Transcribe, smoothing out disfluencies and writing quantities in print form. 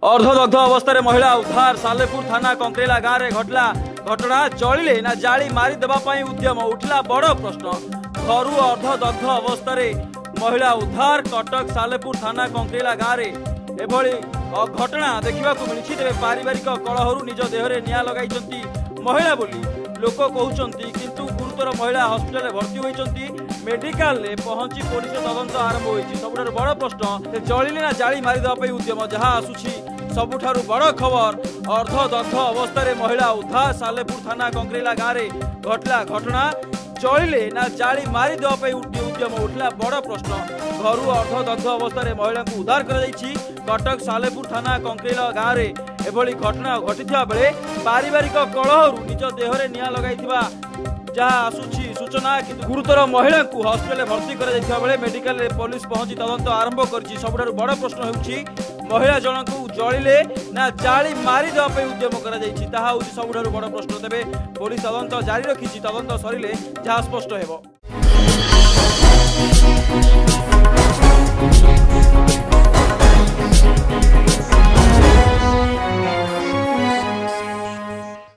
अर्धदग्ध अवस्था महिला उद्धार सालेपुर थाना कंकरेला गाँव में घटला घटना चलिले ना जाली मारी देवाई उद्यम उठला बड़ प्रश्न। घर अर्धदग्ध अवस्था महिला उद्धार कटक सालेपुर थाना कंकरेला गाँव में एभली घटना देखा मिली। तेज पारिवारिक कलह निज देहरे निआं लगाई महिला बोली लोक कहते किंतु गुरुतर महिला हस्पिटाल भर्ती होती मेडिकल पहुंची पुलिस तदंत आरंभ होती। सबुठ बड़ प्रश्न चलिले ना जाली मारिदेवाई उद्यम जहाँ आसुची सबुठारु बड़ खबर अर्धदग्ध अवस्था महिला उद्धार सालेपुर थाना कंकरेला गाँव में घटला घटना चलिले ना जाली मारिदेवाई उद्यम उठला बड़ प्रश्न। घर अर्धदग्ध अवस्था महिला को उद्धार कर कटक सालेपुर थाना कंकरेला गाँव में एभली घटना घटी बेले पारिवारिक कलह निज देहरे निआं लगाई जहाँ आसुची सूचना किंतु गुरुतर महिला को हस्पिटाल भर्ती कर मेडिकल पुलिस पहुंची तदंत आरंभ कर। सबुठ बड़ प्रश्न होउछि महिला जनक जलिले ना जाली मारिदेवाई उद्यम कर सबुठ बड़ प्रश्न। तेज पुलिस तदंत जारी रखी तदंत सरिले जहाँ स्पष्ट हेबो।